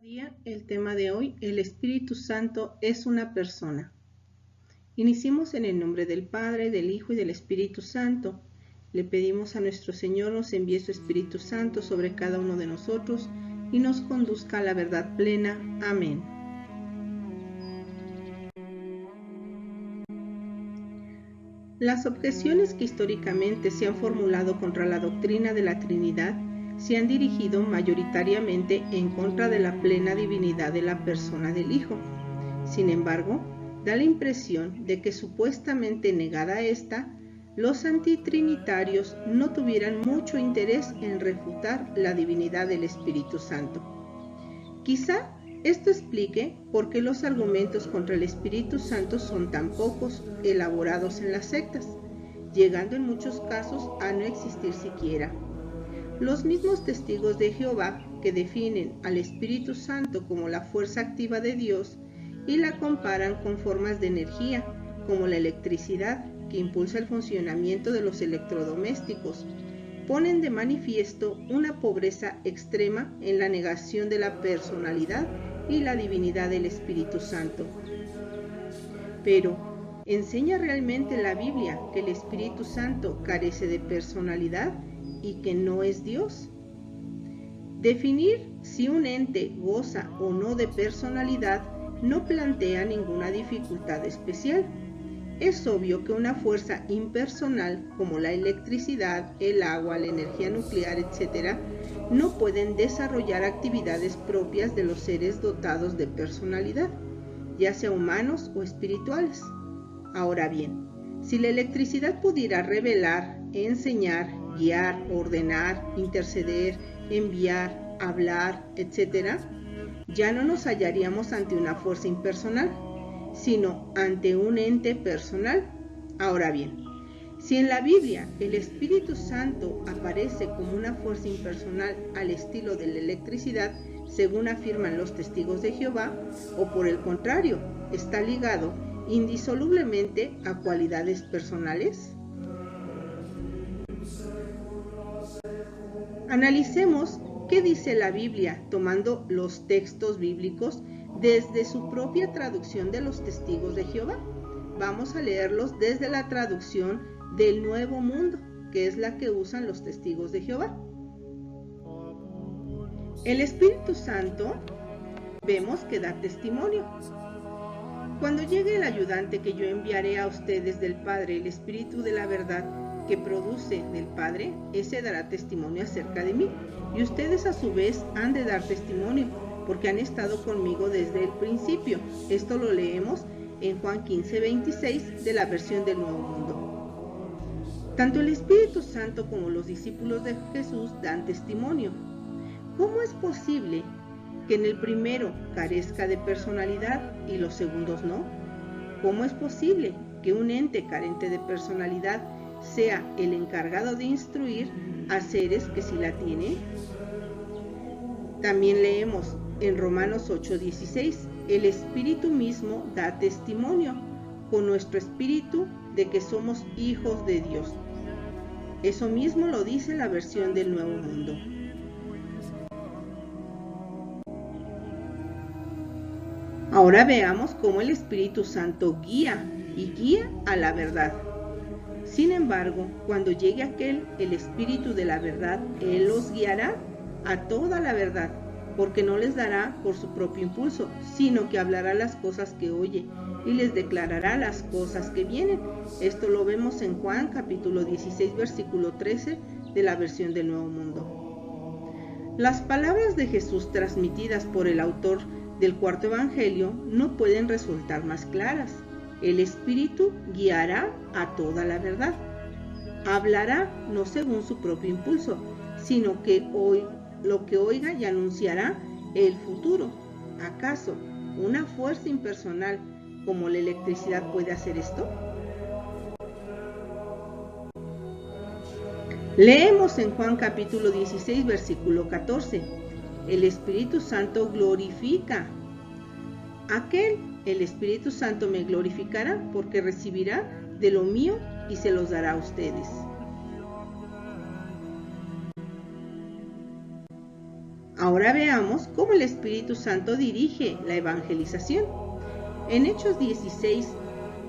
Día, el tema de hoy, el Espíritu Santo es una persona. Iniciemos en el nombre del Padre, del Hijo y del Espíritu Santo. Le pedimos a nuestro Señor nos envíe su Espíritu Santo sobre cada uno de nosotros y nos conduzca a la verdad plena. Amén. Las objeciones que históricamente se han formulado contra la doctrina de la Trinidad se han dirigido mayoritariamente en contra de la plena divinidad de la persona del Hijo. Sin embargo, da la impresión de que supuestamente negada esta, los antitrinitarios no tuvieran mucho interés en refutar la divinidad del Espíritu Santo. Quizá esto explique por qué los argumentos contra el Espíritu Santo son tan pocos elaborados en las sectas, llegando en muchos casos a no existir siquiera. Los mismos testigos de Jehová que definen al Espíritu Santo como la fuerza activa de Dios y la comparan con formas de energía como la electricidad que impulsa el funcionamiento de los electrodomésticos, ponen de manifiesto una pobreza extrema en la negación de la personalidad y la divinidad del Espíritu Santo. Pero, ¿enseña realmente la Biblia que el Espíritu Santo carece de personalidad y que no es Dios? Definir si un ente goza o no de personalidad no plantea ninguna dificultad especial. Es obvio que una fuerza impersonal como la electricidad, el agua, la energía nuclear, etc., no pueden desarrollar actividades propias de los seres dotados de personalidad, ya sea humanos o espirituales. Ahora bien, si la electricidad pudiera revelar, enseñar, guiar, ordenar, interceder, enviar, hablar, etc., ya no nos hallaríamos ante una fuerza impersonal, sino ante un ente personal. Ahora bien, si en la Biblia el Espíritu Santo aparece como una fuerza impersonal al estilo de la electricidad, según afirman los testigos de Jehová, o por el contrario, está ligado indisolublemente a cualidades personales. Analicemos qué dice la Biblia tomando los textos bíblicos desde su propia traducción de los testigos de Jehová. Vamos a leerlos desde la traducción del Nuevo Mundo, que es la que usan los testigos de Jehová. El Espíritu Santo vemos que da testimonio. Cuando llegue el ayudante que yo enviaré a ustedes del Padre, el Espíritu de la verdad que produce del Padre, ese dará testimonio acerca de mí. Y ustedes a su vez han de dar testimonio, porque han estado conmigo desde el principio. Esto lo leemos en Juan 15:26 de la versión del Nuevo Mundo. Tanto el Espíritu Santo como los discípulos de Jesús dan testimonio. ¿Cómo es posible que en el primero carezca de personalidad y los segundos no? ¿Cómo es posible que un ente carente de personalidad sea el encargado de instruir a seres que sí la tienen? También leemos en Romanos 8:16, el Espíritu mismo da testimonio con nuestro espíritu de que somos hijos de Dios. Eso mismo lo dice la versión del Nuevo Mundo. Ahora veamos cómo el Espíritu Santo guía a la verdad. Sin embargo, cuando llegue aquel, el Espíritu de la verdad, Él los guiará a toda la verdad, porque no les dará por su propio impulso, sino que hablará las cosas que oye y les declarará las cosas que vienen. Esto lo vemos en Juan capítulo 16, versículo 13 de la versión del Nuevo Mundo. Las palabras de Jesús transmitidas por el autor del cuarto evangelio no pueden resultar más claras. El Espíritu guiará a toda la verdad. Hablará no según su propio impulso, sino que lo que oiga y anunciará el futuro. ¿Acaso una fuerza impersonal como la electricidad puede hacer esto? Leemos en Juan capítulo 16, versículo 14. El Espíritu Santo glorifica. El Espíritu Santo me glorificará porque recibirá de lo mío y se los dará a ustedes. Ahora veamos cómo el Espíritu Santo dirige la evangelización. En Hechos 16,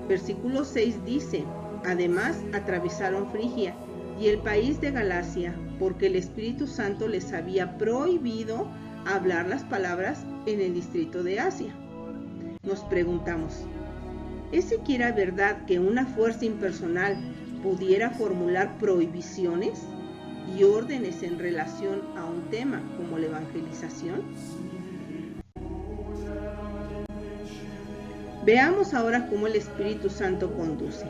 versículo 6 dice: además atravesaron Frigia y el país de Galacia, porque el Espíritu Santo les había prohibido hablar las palabras en el distrito de Asia. Nos preguntamos, ¿es siquiera verdad que una fuerza impersonal pudiera formular prohibiciones y órdenes en relación a un tema como la evangelización? Veamos ahora cómo el Espíritu Santo conduce.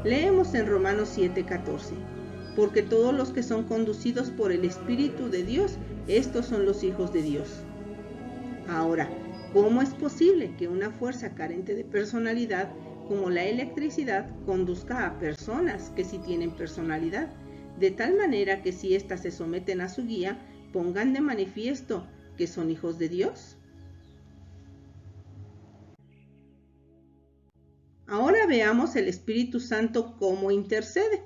Leemos en Romanos 7:14, porque todos los que son conducidos por el Espíritu de Dios, estos son los hijos de Dios. Ahora, ¿cómo es posible que una fuerza carente de personalidad, como la electricidad, conduzca a personas que sí tienen personalidad, de tal manera que si éstas se someten a su guía, pongan de manifiesto que son hijos de Dios? Ahora veamos el Espíritu Santo cómo intercede.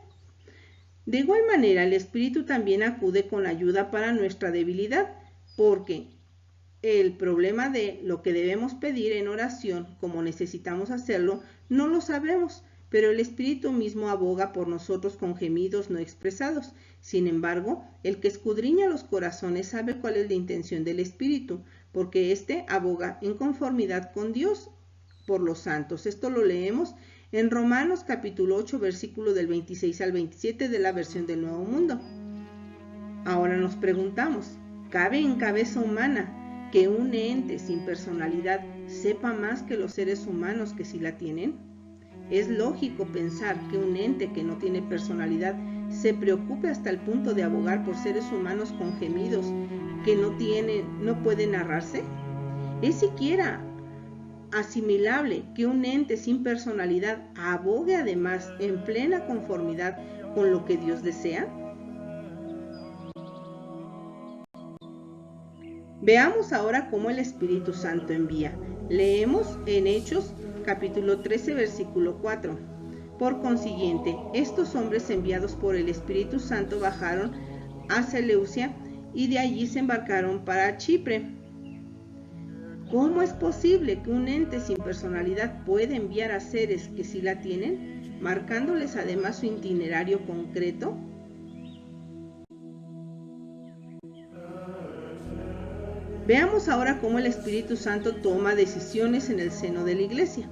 De igual manera, el Espíritu también acude con ayuda para nuestra debilidad, porque el problema de lo que debemos pedir en oración, como necesitamos hacerlo, no lo sabemos, pero el Espíritu mismo aboga por nosotros con gemidos no expresados. Sin embargo, el que escudriña los corazones sabe cuál es la intención del Espíritu, porque éste aboga en conformidad con Dios por los santos. Esto lo leemos en Romanos capítulo 8, versículo del 26 al 27 de la versión del Nuevo Mundo. Ahora nos preguntamos, ¿cabe en cabeza humana que un ente sin personalidad sepa más que los seres humanos que sí la tienen? Es lógico pensar que un ente que no tiene personalidad se preocupe hasta el punto de abogar por seres humanos con gemidos que no pueden narrarse. ¿Es siquiera asimilable que un ente sin personalidad abogue además en plena conformidad con lo que Dios desea? Veamos ahora cómo el Espíritu Santo envía. Leemos en Hechos capítulo 13, versículo 4. Por consiguiente, estos hombres enviados por el Espíritu Santo bajaron a Seleucia y de allí se embarcaron para Chipre. ¿Cómo es posible que un ente sin personalidad pueda enviar a seres que sí la tienen, marcándoles además su itinerario concreto? Veamos ahora cómo el Espíritu Santo toma decisiones en el seno de la iglesia.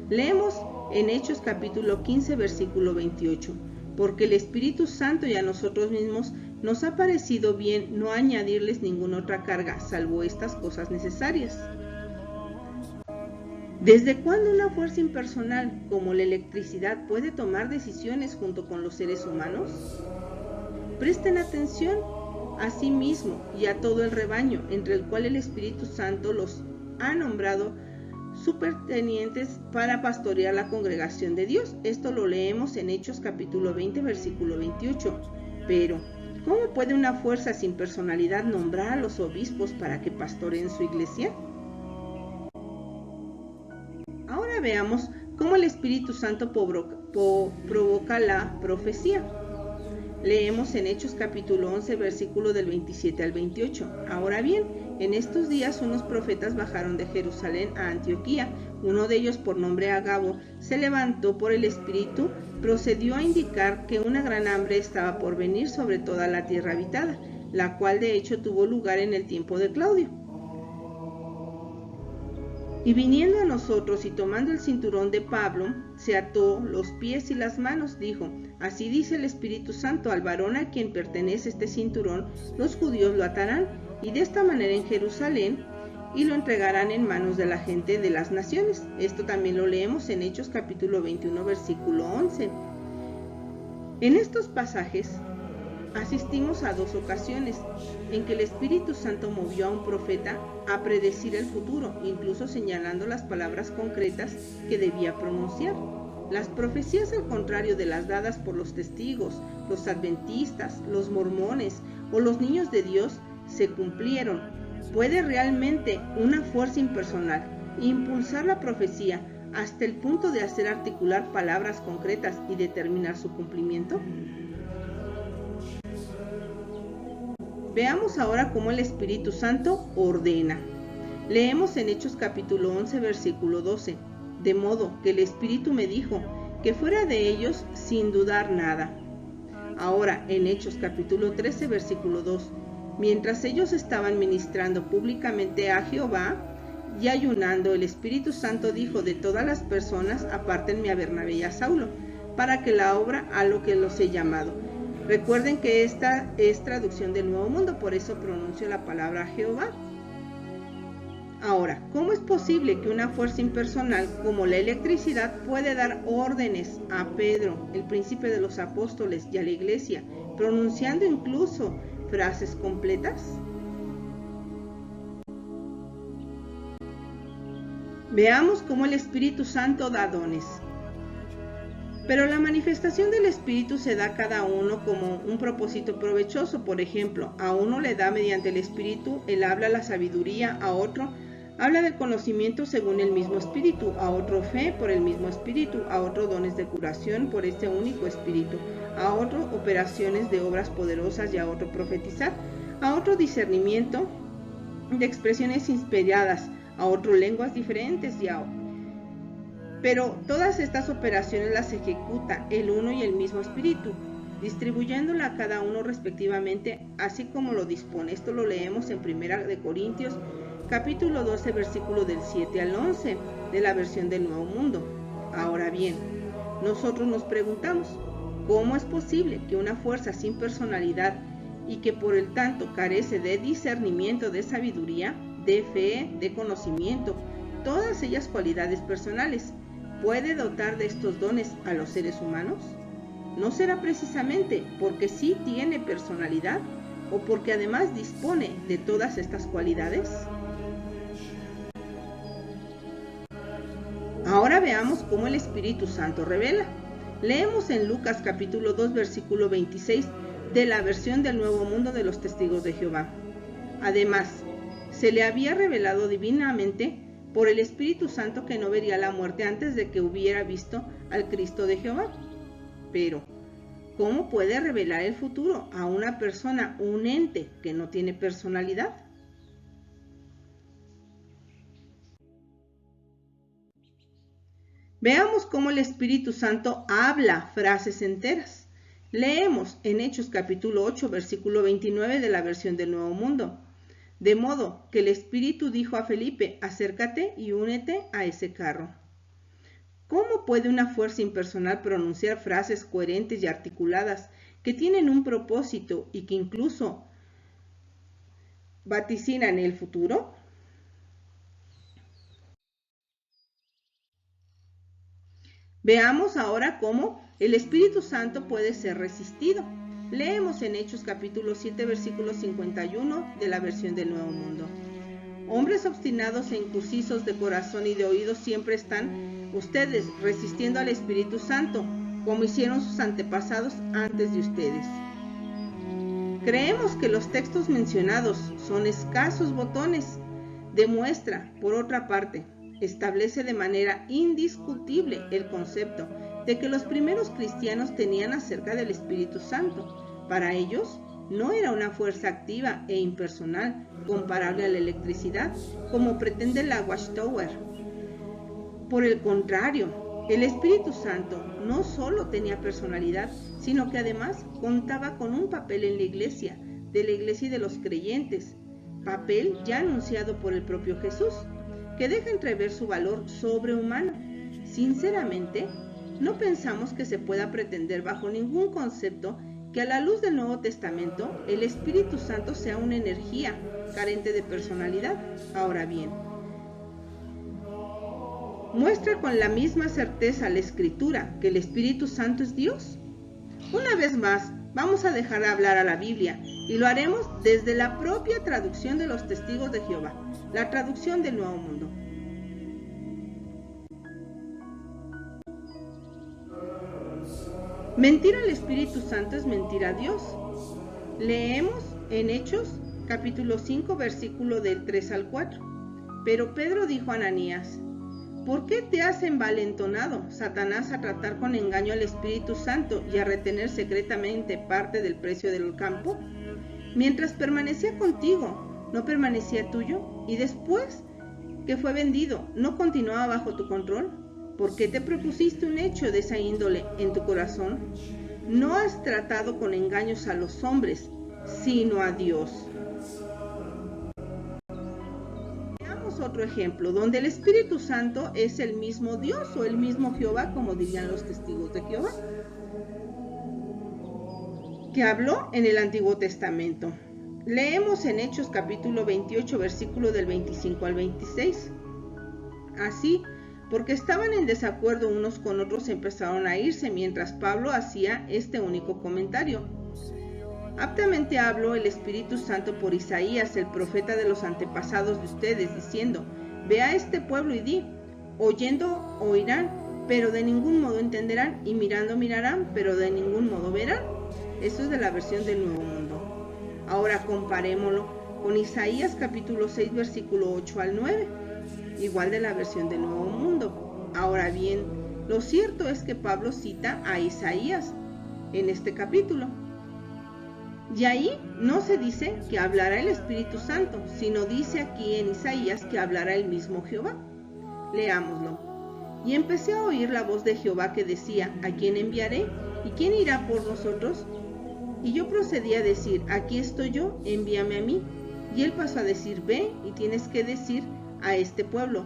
Leemos en Hechos capítulo 15, versículo 28. Porque el Espíritu Santo y a nosotros mismos nos ha parecido bien no añadirles ninguna otra carga, salvo estas cosas necesarias. ¿Desde cuándo una fuerza impersonal como la electricidad puede tomar decisiones junto con los seres humanos? Presten atención a sí mismo y a todo el rebaño, entre el cual el Espíritu Santo los ha nombrado supertenientes para pastorear la congregación de Dios. Esto lo leemos en Hechos capítulo 20, versículo 28. Pero, ¿cómo puede una fuerza sin personalidad nombrar a los obispos para que pastoreen su iglesia? Ahora veamos cómo el Espíritu Santo provoca la profecía. Leemos en Hechos capítulo 11, versículo del 27 al 28. Ahora bien, en estos días unos profetas bajaron de Jerusalén a Antioquía. Uno de ellos, por nombre Agabo, se levantó por el Espíritu, procedió a indicar que una gran hambre estaba por venir sobre toda la tierra habitada, la cual de hecho tuvo lugar en el tiempo de Claudio. Y viniendo a nosotros y tomando el cinturón de Pablo, se ató los pies y las manos, dijo: así dice el Espíritu Santo, al varón a quien pertenece este cinturón, los judíos lo atarán, y de esta manera en Jerusalén, y lo entregarán en manos de la gente de las naciones. Esto también lo leemos en Hechos capítulo 21, versículo 11. En estos pasajes asistimos a dos ocasiones en que el Espíritu Santo movió a un profeta a predecir el futuro, incluso señalando las palabras concretas que debía pronunciar. Las profecías, al contrario de las dadas por los testigos, los adventistas, los mormones o los niños de Dios, se cumplieron. ¿Puede realmente una fuerza impersonal impulsar la profecía hasta el punto de hacer articular palabras concretas y determinar su cumplimiento? Veamos ahora cómo el Espíritu Santo ordena. Leemos en Hechos capítulo 11, versículo 12. De modo que el Espíritu me dijo que fuera de ellos sin dudar nada. Ahora en Hechos capítulo 13, versículo 2. Mientras ellos estaban ministrando públicamente a Jehová y ayunando, el Espíritu Santo dijo de todas las personas, apártenme a Bernabé y a Saulo, para que la obra a lo que los he llamado. Recuerden que esta es traducción del Nuevo Mundo, por eso pronuncio la palabra Jehová. Ahora, ¿cómo es posible que una fuerza impersonal como la electricidad puede dar órdenes a Pedro, el príncipe de los apóstoles, y a la iglesia, pronunciando incluso frases completas? Veamos cómo el Espíritu Santo da dones. Pero la manifestación del Espíritu se da a cada uno como un propósito provechoso. Por ejemplo, a uno le da mediante el Espíritu el habla, la sabiduría, a otro habla del conocimiento según el mismo Espíritu, a otro fe por el mismo Espíritu, a otro dones de curación por este único Espíritu, a otro operaciones de obras poderosas y a otro profetizar, a otro discernimiento de expresiones inspiradas, a otro lenguas diferentes y a otro. Pero todas estas operaciones las ejecuta el uno y el mismo Espíritu, distribuyéndola a cada uno respectivamente, así como lo dispone. Esto lo leemos en 1 de Corintios, capítulo 12, versículo del 7 al 11, de la versión del Nuevo Mundo. Ahora bien, nosotros nos preguntamos, ¿cómo es posible que una fuerza sin personalidad y que por el tanto carece de discernimiento, de sabiduría, de fe, de conocimiento, todas ellas cualidades personales, puede dotar de estos dones a los seres humanos? ¿No será precisamente porque sí tiene personalidad o porque además dispone de todas estas cualidades? Ahora veamos cómo el Espíritu Santo revela. Leemos en Lucas capítulo 2, versículo 26 de la versión del Nuevo Mundo de los Testigos de Jehová. Además, se le había revelado divinamente por el Espíritu Santo que no vería la muerte antes de que hubiera visto al Cristo de Jehová. Pero, ¿cómo puede revelar el futuro a una persona, un ente que no tiene personalidad? Veamos cómo el Espíritu Santo habla frases enteras. Leemos en Hechos capítulo 8, versículo 29 de la versión del Nuevo Mundo. De modo que el Espíritu dijo a Felipe, acércate y únete a ese carro. ¿Cómo puede una fuerza impersonal pronunciar frases coherentes y articuladas que tienen un propósito y que incluso vaticinan el futuro? Veamos ahora cómo el Espíritu Santo puede ser resistido. Leemos en Hechos capítulo 7, versículo 51 de la versión del Nuevo Mundo. Hombres obstinados e incursisos de corazón y de oídos siempre están ustedes resistiendo al Espíritu Santo, como hicieron sus antepasados antes de ustedes. Creemos que los textos mencionados son escasos botones. Demuestra, por otra parte, establece de manera indiscutible el concepto de que los primeros cristianos tenían acerca del Espíritu Santo. Para ellos, no era una fuerza activa e impersonal comparable a la electricidad, como pretende la Watchtower. Por el contrario, el Espíritu Santo no solo tenía personalidad, sino que además contaba con un papel en la iglesia, de la iglesia y de los creyentes, papel ya anunciado por el propio Jesús, que deja entrever su valor sobrehumano. Sinceramente, no pensamos que se pueda pretender bajo ningún concepto que a la luz del Nuevo Testamento el Espíritu Santo sea una energía carente de personalidad. Ahora bien, ¿muestra con la misma certeza la Escritura que el Espíritu Santo es Dios? Una vez más, vamos a dejar hablar a la Biblia y lo haremos desde la propia traducción de los Testigos de Jehová, la traducción del Nuevo Mundo. Mentir al Espíritu Santo es mentir a Dios. Leemos en Hechos capítulo 5 versículo del 3 al 4. Pero Pedro dijo a Ananías, ¿por qué te has envalentonado, Satanás, a tratar con engaño al Espíritu Santo y a retener secretamente parte del precio del campo? Mientras permanecía contigo, ¿no permanecía tuyo? Y después que fue vendido, ¿no continuaba bajo tu control? ¿Por qué te propusiste un hecho de esa índole en tu corazón? No has tratado con engaños a los hombres, sino a Dios. Veamos otro ejemplo, donde el Espíritu Santo es el mismo Dios o el mismo Jehová, como dirían los testigos de Jehová, que habló en el Antiguo Testamento. Leemos en Hechos capítulo 28, versículo del 25 al 26. Así, porque estaban en desacuerdo unos con otros, empezaron a irse mientras Pablo hacía este único comentario. Aptamente habló el Espíritu Santo por Isaías, el profeta de los antepasados de ustedes, diciendo: Ve a este pueblo y di, oyendo oirán, pero de ningún modo entenderán, y mirando mirarán, pero de ningún modo verán. Esto es de la versión del Nuevo Mundo. Ahora comparémoslo con Isaías capítulo 6, versículo 8 al 9, igual de la versión del Nuevo Mundo. Ahora bien, lo cierto es que Pablo cita a Isaías en este capítulo. Y ahí no se dice que hablará el Espíritu Santo, sino dice aquí en Isaías que hablará el mismo Jehová. Leámoslo. Y empecé a oír la voz de Jehová que decía: ¿A quién enviaré? ¿Y quién irá por nosotros? Y yo procedí a decir: aquí estoy yo, envíame a mí. Y él pasó a decir: ve y tienes que decir a este pueblo: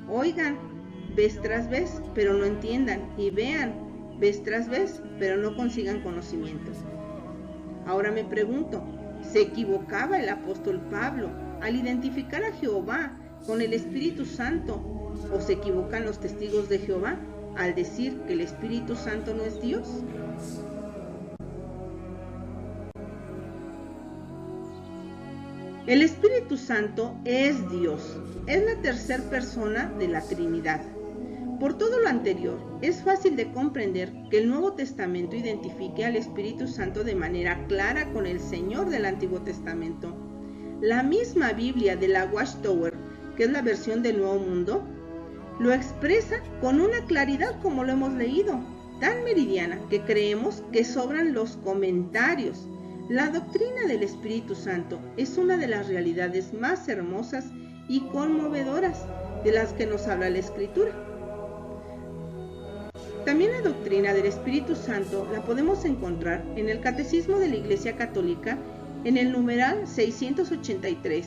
oigan, vez tras vez, pero no entiendan, y vean, vez tras vez, pero no consigan conocimiento. Ahora me pregunto, ¿se equivocaba el apóstol Pablo al identificar a Jehová con el Espíritu Santo? ¿O se equivocan los testigos de Jehová al decir que el Espíritu Santo no es Dios? El Espíritu Santo es Dios, es la tercera persona de la Trinidad. Por todo lo anterior, es fácil de comprender que el Nuevo Testamento identifique al Espíritu Santo de manera clara con el Señor del Antiguo Testamento. La misma Biblia de la Watchtower, que es la versión del Nuevo Mundo, lo expresa con una claridad como lo hemos leído, tan meridiana que creemos que sobran los comentarios. La doctrina del Espíritu Santo es una de las realidades más hermosas y conmovedoras de las que nos habla la Escritura. También la doctrina del Espíritu Santo la podemos encontrar en el Catecismo de la Iglesia Católica en el numeral 683,